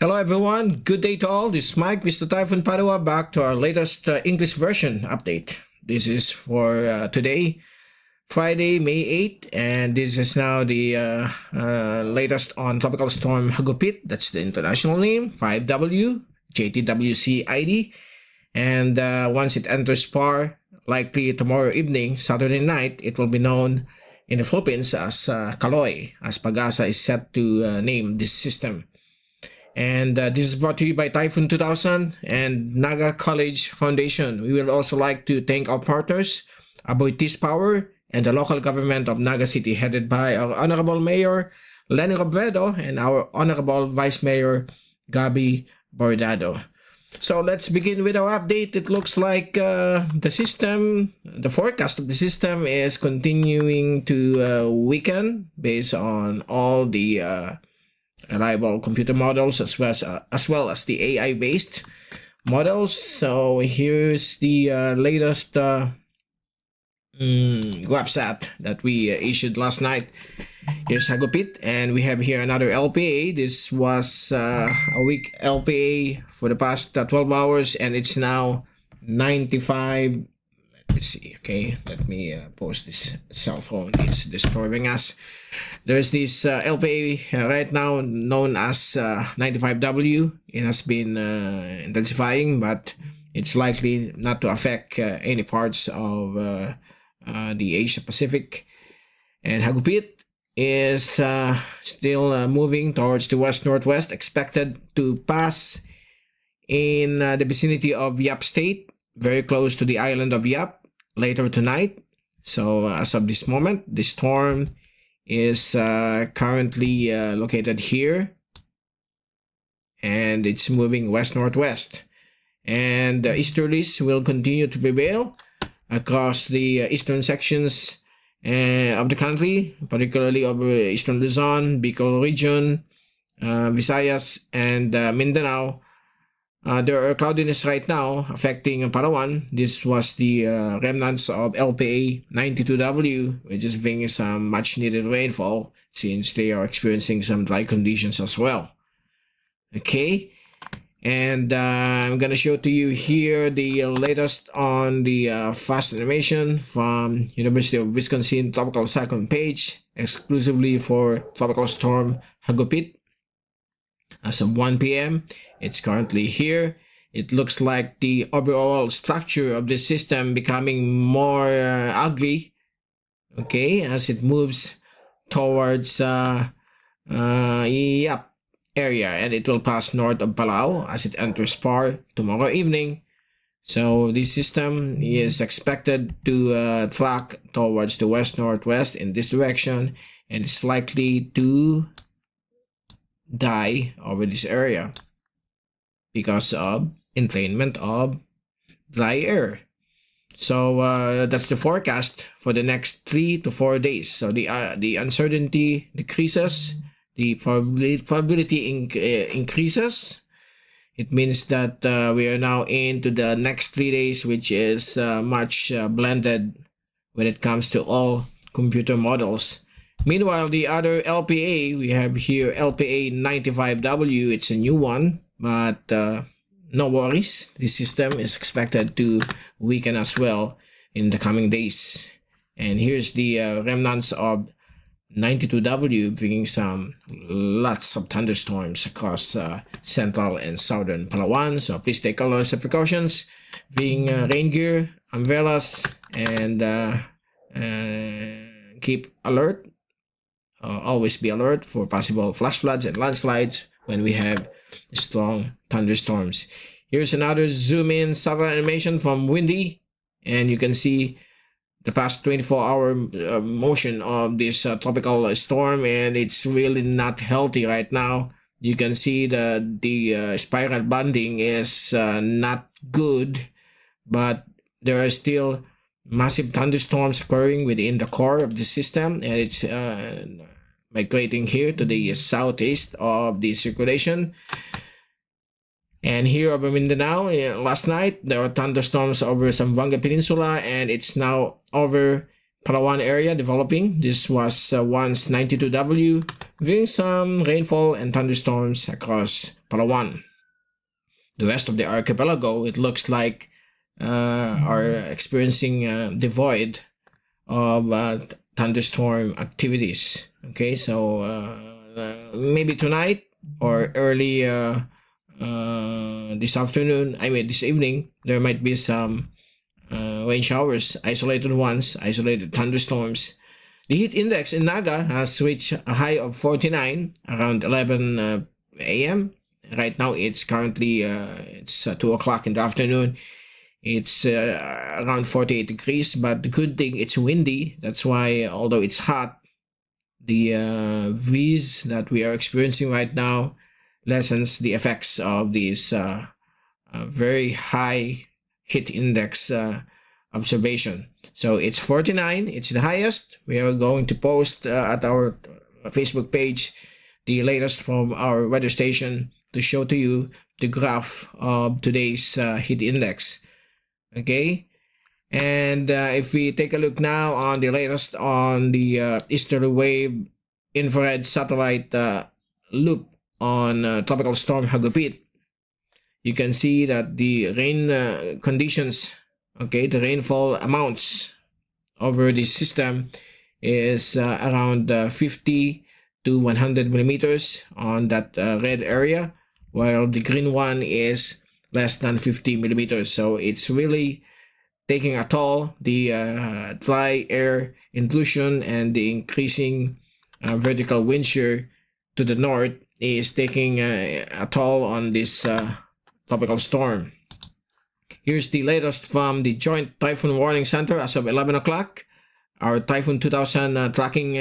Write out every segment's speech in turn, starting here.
Hello everyone, good day to all. This is Mike, Mr. Typhoon Padua, back to our latest English version update. This is for today, Friday, May 8th, and this is now the latest on Tropical Storm Hagupit. That's the international name, 5W, JTWC ID. And once it enters PAR, likely tomorrow evening, Saturday night, it will be known in the Philippines as Caloy, as PAGASA is set to name this system. And this is brought to you by Typhoon 2000 and Naga College Foundation. We will also like to thank our partners, 𝗗𝗶𝗀𝗶𝗺𝗶 and the local government of Naga City, headed by our Honorable Mayor 𝗗𝗶𝗀𝗶𝗺𝗿 and our Honorable Vice Mayor 𝗗𝗶𝘀𝗵𝗺𝗿. So let's begin with our update. It looks like the forecast of the system is continuing to weaken based on all the reliable computer models as well as the AI-based models. So here's the latest GWAPSAT that we issued last night. Here's Hagupit, and we have here another LPA. This was a weak LPA for the past 12 hours, and it's now 95. Let's see. Okay, let me post this cell phone. It's disturbing us. There's this LPA right now known as 95W. It has been intensifying, but it's likely not to affect any parts of the Asia Pacific. And Hagupit is still moving towards the west-northwest, expected to pass in the vicinity of Yap State, very close to the island of Yap, later tonight. So as of this moment, the storm is currently located here, and it's moving west-northwest. And easterlies will continue to prevail across the eastern sections of the country, particularly over eastern Luzon, Bicol region, Visayas, and Mindanao. There are cloudiness right now affecting Palawan. This was the remnants of LPA 92W, which is bringing some much needed rainfall since they are experiencing some dry conditions as well. Okay, and I'm gonna show to you here the latest on the fast animation from University of Wisconsin Tropical Cyclone page, exclusively for Tropical Storm Hagupit. As of 1 p.m., it's currently here. It looks like the overall structure of the system becoming more ugly, okay, as it moves towards Yap area, and it will pass north of Palau as it enters PAR tomorrow evening. So this system is expected to track towards the west-northwest in this direction, and it's likely to die over this area because of entrainment of dry air. So that's the forecast for the next 3 to 4 days. So the uncertainty decreases, the probability increases. It means that we are now into the next 3 days, which is much blended when it comes to all computer models. Meanwhile, the other LPA, we have here LPA 95W. It's a new one, but no worries. This system is expected to weaken as well in the coming days. And here's the remnants of 92W, bringing lots of thunderstorms across central and southern Palawan. So please take all those precautions, bring rain gear, umbrellas, and keep alert. Always be alert for possible flash floods and landslides when we have strong thunderstorms. Here's another zoom in satellite animation from Windy, and you can see the past 24-hour motion of this tropical storm, and it's really not healthy right now. You can see the spiral bonding is not good, but there are still massive thunderstorms occurring within the core of the system, and it's migrating here to the southeast of the circulation. And here over Mindanao, last night there were thunderstorms over Zamboanga Peninsula, and it's now over Palawan area developing. This was once 92W, bringing some rainfall and thunderstorms across Palawan. The rest of the archipelago, it looks like, are experiencing the void of thunderstorm activities. Okay, so maybe tonight or early this evening, there might be some rain showers, isolated ones, isolated thunderstorms. The heat index in Naga has reached a high of 49 around 11 a.m. Right now, it's currently 2 o'clock in the afternoon. It's around 48 degrees, but the good thing, it's windy. That's why, although it's hot, the breeze that we are experiencing right now lessens the effects of this very high heat index observation. So it's 49, it's the highest. We are going to post at our Facebook page the latest from our weather station to show to you the graph of today's heat index. Okay, and if we take a look now on the latest on the easterly wave infrared satellite loop on tropical storm Hagupit, you can see that the rain conditions, okay, the rainfall amounts over the system is around 50 to 100 millimeters on that red area, while the green one is less than 50 millimeters. So it's really taking a toll. The dry air intrusion and the increasing vertical wind shear to the north is taking a toll on this tropical storm. Here's the latest from the Joint Typhoon Warning Center as of 11 o'clock. Our Typhoon 2000 tracking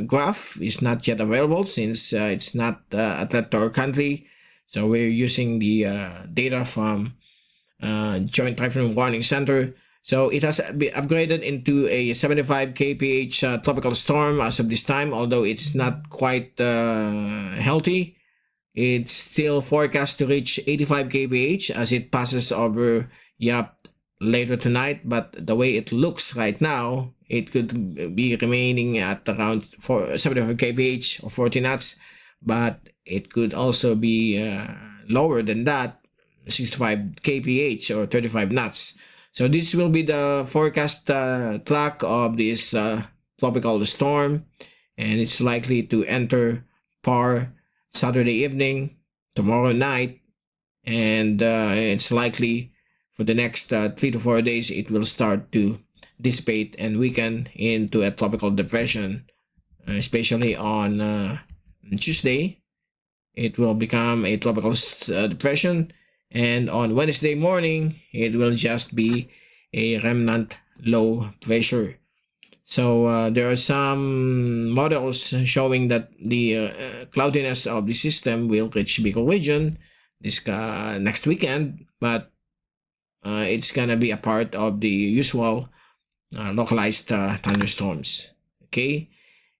graph is not yet available since it's not attached to our country. So we're using the data from Joint Typhoon Warning Center. So it has been upgraded into a 75 kph tropical storm as of this time, although it's not quite healthy. It's still forecast to reach 85 kph as it passes over Yap later tonight, but the way it looks right now, it could be remaining at around 75 kph or 40 knots, but it could also be lower than that, 65 kph or 35 knots. So this will be the forecast track of this tropical storm, and it's likely to enter PAR Saturday evening, tomorrow night, and it's likely for the next 3 to 4 days it will start to dissipate and weaken into a tropical depression, especially on Tuesday. It will become a tropical depression, and on Wednesday morning it will just be a remnant low pressure. So there are some models showing that the cloudiness of the system will reach Bicol region this next weekend, but it's gonna be a part of the usual localized thunderstorms. Okay,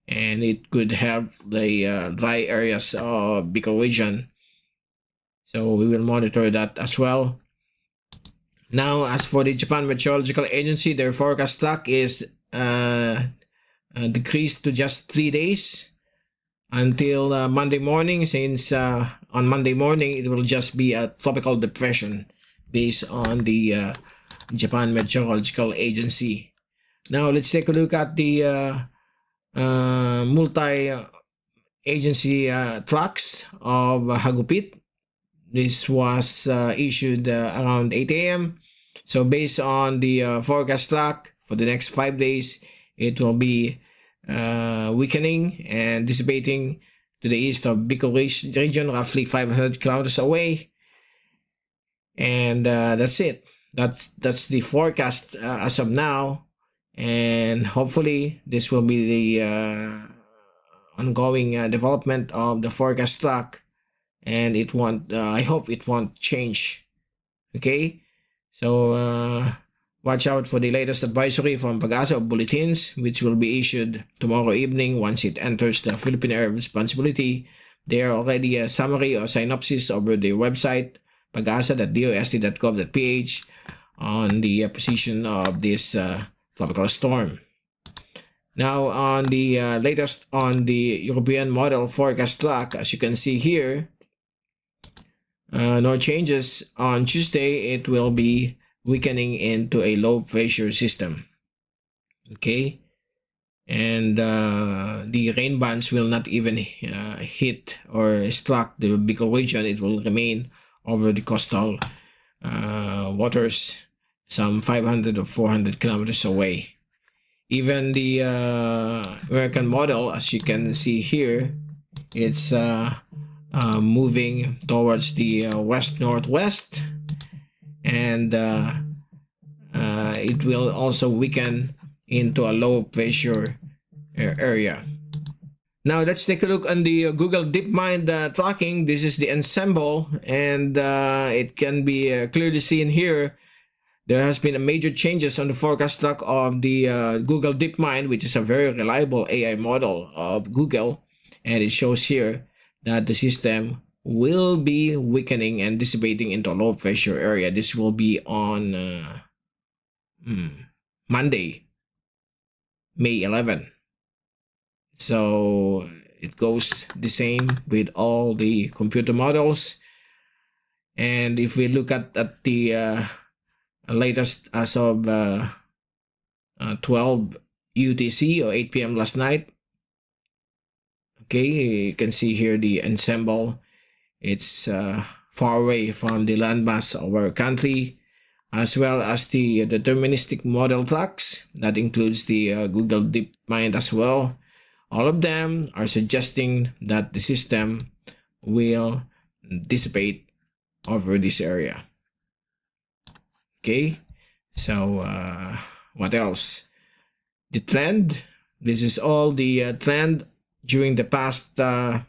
and it could have the dry areas of Bicol region. So we will monitor that as well. Now, as for the Japan Meteorological Agency, their forecast track is decreased to just 3 days until Monday morning, since on Monday morning it will just be a tropical depression based on the Japan Meteorological Agency. Now let's take a look at the multi-agency tracks of Hagupit. This was issued around 8 a.m. So based on the forecast track for the next 5 days, it will be weakening and dissipating to the east of Bicol region, roughly 500 kilometers away. And that's it. That's the forecast as of now. And hopefully this will be the ongoing development of the forecast track, and it won't I hope it won't change. Okay, so watch out for the latest advisory from PAGASA of bulletins, which will be issued tomorrow evening once it enters the Philippine Area of Responsibility. There are already a summary or synopsis over the website pagasa.dost.gov.ph on the position of this tropical storm. Now on the latest on the European model forecast track, as you can see here, no changes. On Tuesday, it will be weakening into a low pressure system. Okay, and the rain bands will not even hit or struck the Bicol region. It will remain over the coastal waters, some 500 or 400 kilometers away. Even the American model, as you can see here, it's moving towards the west-northwest, and it will also weaken into a low pressure area. Now let's take a look on the Google DeepMind tracking. This is the ensemble, and it can be clearly seen here. There has been a major changes on the forecast track of the Google DeepMind, which is a very reliable AI model of Google, and it shows here that the system will be weakening and dissipating into a low pressure area. This will be on Monday, May 11. So it goes the same with all the computer models. And if we look at the latest as of 12 UTC or 8 p.m. last night, okay, you can see here the ensemble. It's far away from the landmass of our country, as well as the deterministic model tracks. That includes the Google DeepMind as well. All of them are suggesting that the system will dissipate over this area. Okay, so what else? The trend. This is all the trend during the past 2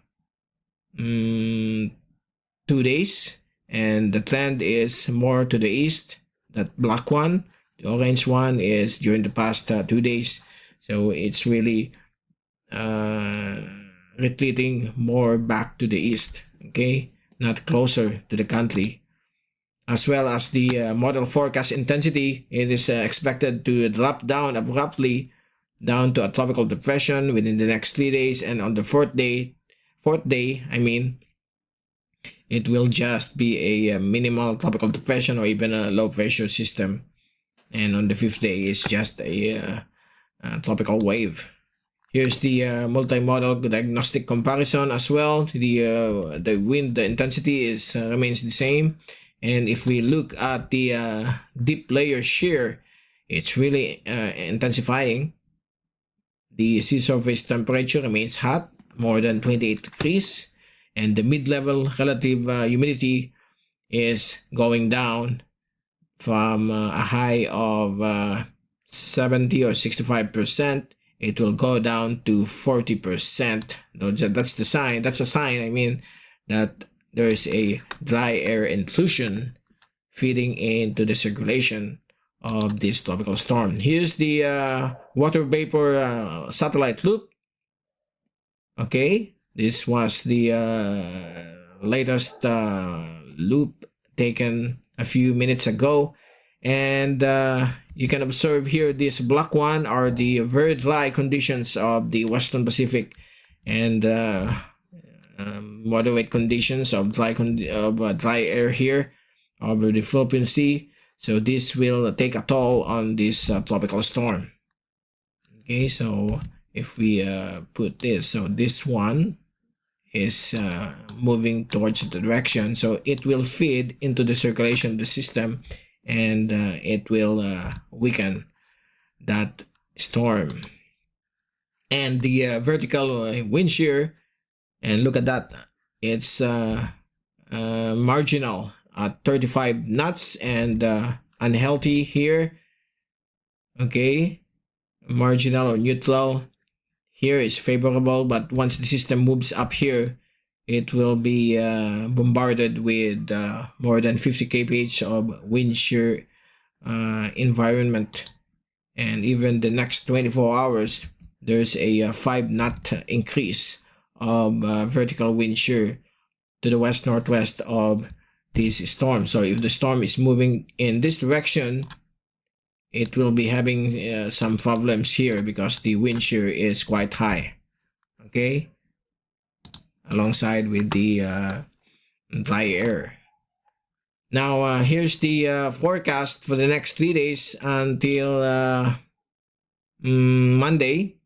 days, and the trend is more to the east. That black one, the orange one, is during the past 2 days. So it's really retreating more back to the east, okay, not closer to the country. As well as the model forecast intensity, it is expected to drop down abruptly down to a tropical depression within the next 3 days, and on the fourth day, I mean, it will just be a minimal tropical depression or even a low pressure system, and on the fifth day is just a tropical wave. Here's the multi-model diagnostic comparison as well. The wind, the intensity is remains the same. And if we look at the deep layer shear, it's really intensifying. The sea surface temperature remains hot, more than 28 degrees. And the mid-level relative humidity is going down from a high of 70 or 65%. It will go down to 40%. That's the sign. That's a sign, I mean, that there is a dry air intrusion feeding into the circulation of this tropical storm. Here's the water vapor satellite loop. Okay, this was the latest loop taken a few minutes ago, and you can observe here this black one are the very dry conditions of the Western Pacific, and moderate conditions of dry air here over the Philippine Sea. So this will take a toll on this tropical storm. Okay, so if we put this, so this one is moving towards the direction, so it will feed into the circulation of the system, and it will weaken that storm. And the vertical wind shear, and look at that, it's marginal at 35 knots and unhealthy here. Okay, marginal or neutral here is favorable, but once the system moves up here, it will be bombarded with more than 50 kph of wind shear environment. And even the next 24 hours, there's a 5 knot increase of vertical wind shear to the west-northwest of this storm. So if the storm is moving in this direction, it will be having some problems here because the wind shear is quite high. Okay, alongside with the dry air. Now, here's the forecast for the next 3 days until Monday.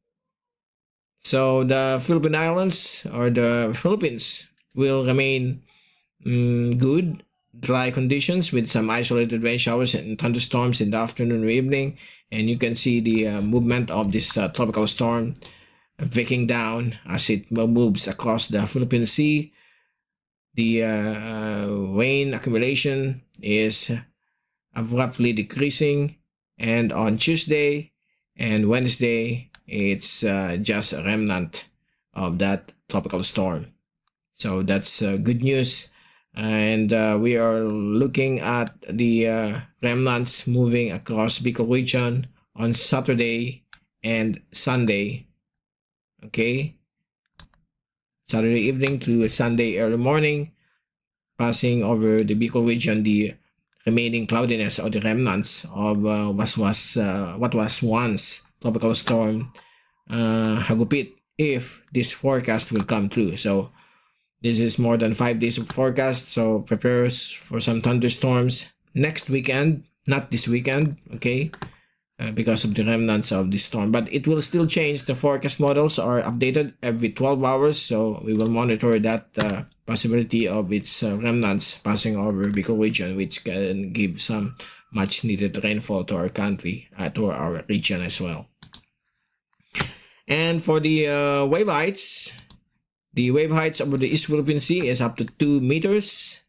So the Philippine Islands or the Philippines will remain good, dry conditions with some isolated rain showers and thunderstorms in the afternoon or evening. And you can see the movement of this tropical storm breaking down as it moves across the Philippine Sea. The rain accumulation is abruptly decreasing, and on Tuesday and Wednesday, it's just a remnant of that tropical storm. So that's good news. And we are looking at the remnants moving across Bicol region on Saturday and Sunday. Okay, Saturday evening to Sunday early morning, passing over the Bicol region, the remaining cloudiness or the remnants of what was once tropical storm Hagupit, if this forecast will come true. So this is more than 5 days of forecast, so prepare for some thunderstorms next weekend, not this weekend, okay, because of the remnants of this storm. But it will still change. The forecast models are updated every 12 hours, so we will monitor that possibility of its remnants passing over Bicol region, which can give some much needed rainfall to our country, to our region as well. And for the wave heights, the wave heights over the East Philippine Sea is up to 2 meters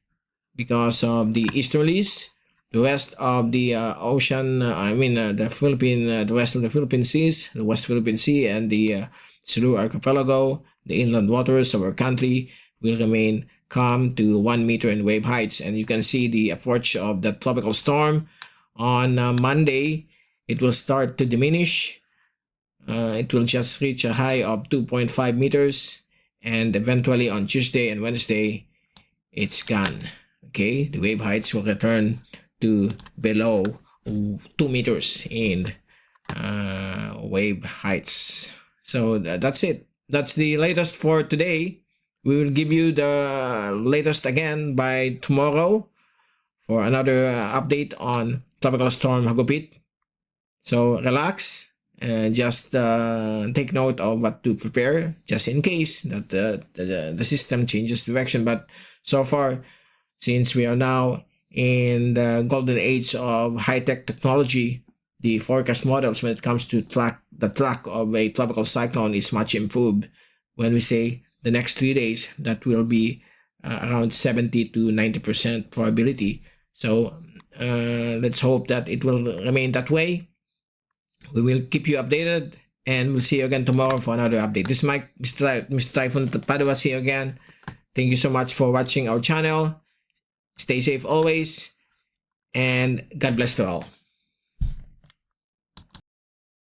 because of the easterlies. The rest of the ocean, the rest of the Philippine Seas, the West Philippine Sea and the Sulu Archipelago, the inland waters of our country will remain calm to 1 meter in wave heights. And you can see the approach of the tropical storm. On Monday, it will start to diminish. It will just reach a high of 2.5 meters. And eventually on Tuesday and Wednesday, it's gone. Okay, the wave heights will return to below 2 meters in wave heights. So that's it. That's the latest for today. We will give you the latest again by tomorrow for another update on Tropical Storm Hagupit. So relax and just take note of what to prepare just in case that the system changes direction. But so far, since we are now in the golden age of high-tech technology, the forecast models when it comes to the track of a tropical cyclone is much improved. When we say the next 3 days, that will be around 70 to 90% probability. So let's hope that it will remain that way. We will keep you updated, and we'll see you again tomorrow for another update. This is Mike, Mr. Typhoon Padua. See you again. Thank you so much for watching our channel. Stay safe always, and God bless to all.